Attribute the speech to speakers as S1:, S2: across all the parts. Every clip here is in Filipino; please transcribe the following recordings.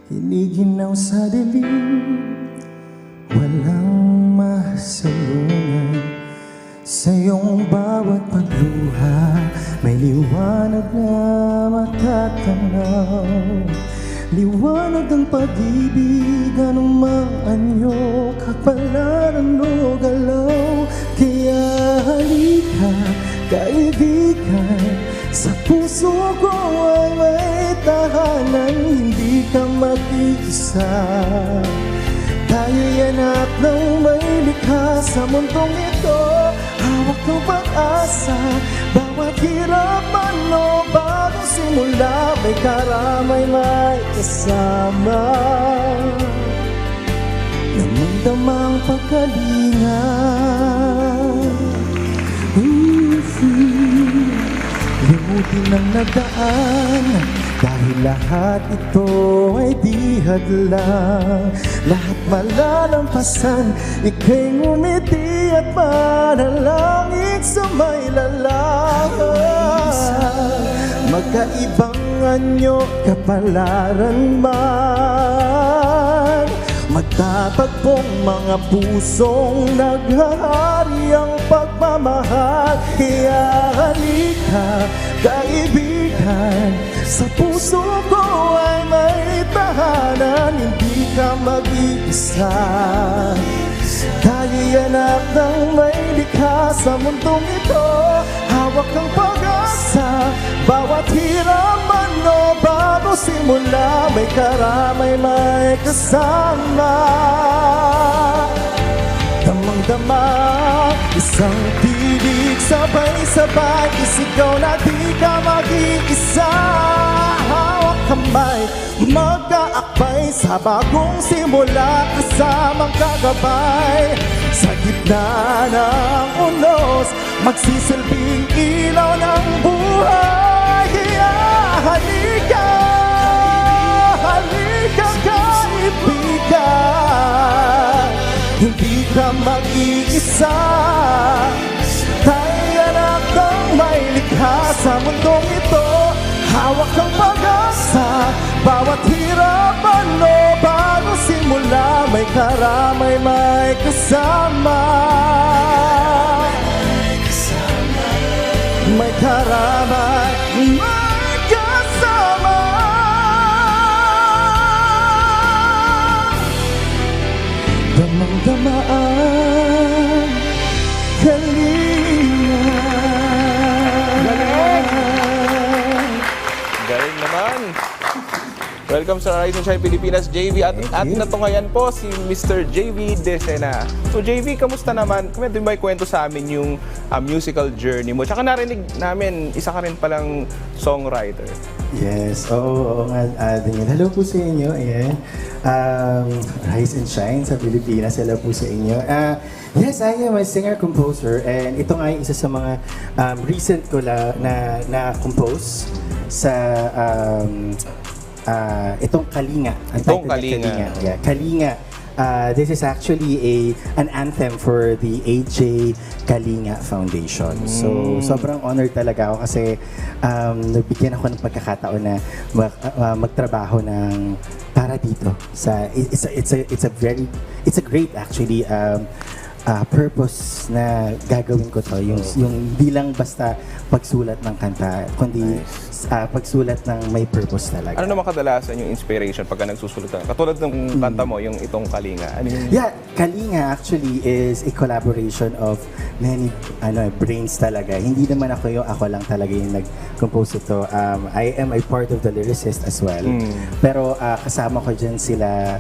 S1: Hiniginaw sa dilim, walang masalungan. Sa iyong bawat pagluha, may liwanag na matatanaw. Liwanag ng pag-ibig, anumang anyo, kapalaran o galaw. Kaya halika, kaibigan, sa puso ko ay may tahanan. Hindi ka mag-iisa, tayo'y hanap ng may likha sa mundong ito. Hawak ng pag-asa, bawat hirap man o bagong simula, may karamay, may kasama. Damang-damang pagkalinga. Limutin ang nagdaan, dahil lahat ito ay di hadlang. Lahat malalampasan, ika'y ngumiti at manalangin sa may lalang. Magkaibang anyo, kapalaran man, magtatagpong mga pusong naghahari ang pagmamahal. Kaya halika, kaibigan, sa puso ko ay may tahanan. Hindi ka mag-iisa, tayo'y anak ng may likha sa mundong ito. Hawak ng pag-asa, bawat hirap man o bago simula, may karamay, may kasama. Damang-dama, isang tinig, sabay-sabay, isigaw na di ka mag-iisa. Hawak kamay, magkaakbay sa bagong simula, kasamang kagabay. Sa gitna ng unos, magsisilbing ilaw ng buhay. Kaya halika, halika kaibigan, hindi ka mag-iisa. Tayo'y anak ng may likha sa mundong ito. Hawak ang pag-asa, bawat hirap man o bago simula, may karamay, may kasama. May karamay, may kasama. Damang-damaan, kalinga.
S2: Galing naman. Welcome sa Rise and Shine Pilipinas, JV. At natunghayan po si Mr. JV Decena. So JV, kamusta naman? Kumento ba kwento sa amin yung musical journey mo? Tsaka narinig namin, isa ka rin palang songwriter.
S1: Yes, oo nga, Daniel. Hello po sa inyo. Ayan. Rise and Shine sa Pilipinas. Hello po sa inyo. Yes, I am a singer-composer, and ito nga yung isa sa mga recent ko na-compose sa itong Kalinga.
S2: Itong Kalinga.
S1: Yeah, Kalinga. This is actually an anthem for the AJ Kalinga Foundation. So, sobrang honored talaga ako kasi nabigyan ako ng pagkakataon na magtrabaho ng para dito. It's a great actually purpose na gagawin ko to, yung di lang basta pagsulat ng kanta, kundi pagsulat ng may purpose talaga.
S2: Ano naman kadalasan yung inspiration pagka nagsusulat ka? Katulad ng kanta mo, yung itong Kalinga. Ano yung...
S1: Yeah, Kalinga actually is a collaboration of many brains talaga. Hindi naman ako lang talaga yung nag-compose ito. I am a part of the lyricist as well. Pero kasama ko dyan sila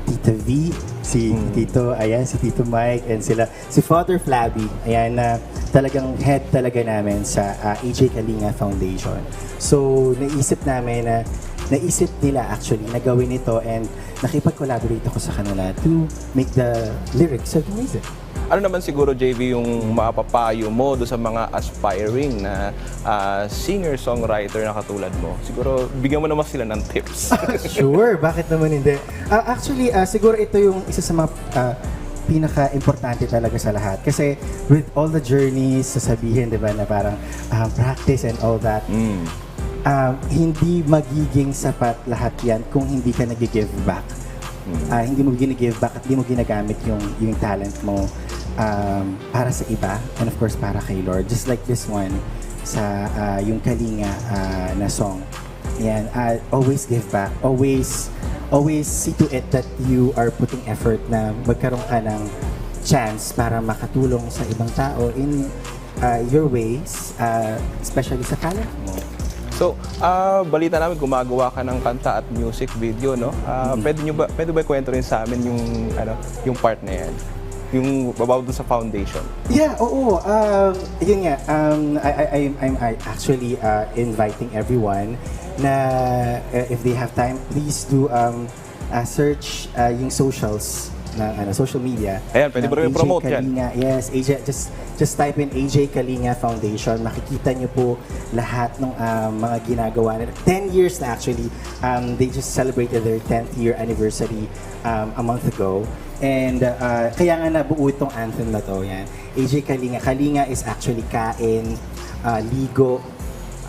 S1: Tita V, si Tito, ayan, si Tito Mike, and si Father Flabby, ayan, na talagang head talaga namin sa AJ Kalinga Foundation. So, naisip nila actually na gawin ito, and nakipag-collaborate ako sa kanila to make the lyrics of the music.
S2: Ano naman siguro, JV, yung mapapayo mo do sa mga aspiring na singer-songwriter na katulad mo? Siguro, bigyan mo naman sila ng tips.
S1: Sure, bakit naman hindi? Actually, siguro ito yung isa sa mga pinaka-importante talaga sa lahat. Kasi with all the journeys, sasabihin, di ba, na parang practice and all that, hindi magiging sapat lahat yan kung hindi ka nag-give back. Hindi mo gina-give back at hindi mo ginagamit yung talent mo para sa iba and of course para kay Lord. Just like this one sa yung Kalinga na song. Yan, always give back. Always see to it that you are putting effort na magkaroon ka ng chance para makatulong sa ibang tao in your ways, especially sa talent mo.
S2: So, balita namin gumagawa ka ng kanta at music video, no? Pwede ba kwento rin sa amin yung part na yan? Yung about dun sa foundation?
S1: Yeah, oo. Yun nga, I'm actually inviting everyone na if they have time, please do search yung socials ng social media.
S2: Ayan, pwede ba rin promote yan?
S1: Yes, AJ, just type in AJ Kalinga Foundation. Makikita niyo po lahat ng mga ginagawa nila. 10 years na actually. They just celebrated their 10th year anniversary a month ago. And kaya nga nabuo itong anthem na to. Yan. AJ Kalinga. Kalinga is actually kain, ligo,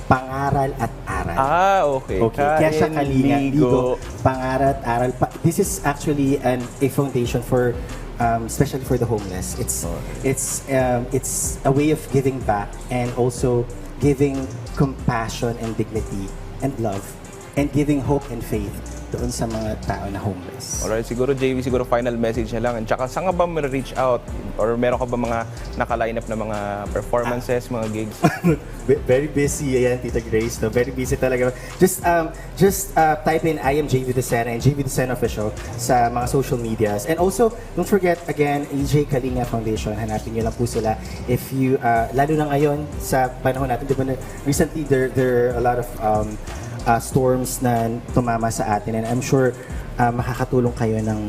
S1: pangaral at aral.
S2: Okay.
S1: Kaya siya Kalinga,
S2: ligo,
S1: pangaral at aral. This is actually a foundation for especially for the homeless. It's a way of giving back and also giving compassion and dignity and love and giving hope and faith doon sa mga tao na homeless.
S2: Alright, siguro JV, siguro final message na lang. And tsaka saan ka ba reach out? Or meron ka ba mga naka-line up na mga performances, mga gigs?
S1: Very busy, ayan, Tita Grace. No? Very busy talaga. Just type in I am JV Desena and JV Desena Official sa mga social medias. And also, don't forget, again, AJ Kalinga Foundation. Hanapin niyo lang po sila. If you, lalo na ngayon sa panahon natin, di ba, recently there are a lot of storms na tumama sa atin and I'm sure makakatulong kayo ng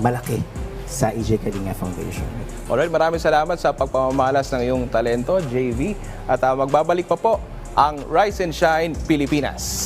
S1: malaki sa AJ Kalinga Foundation.
S2: Alright, maraming salamat sa pagpamamalas ng iyong talento, JV. At magbabalik pa po ang Rise and Shine Pilipinas.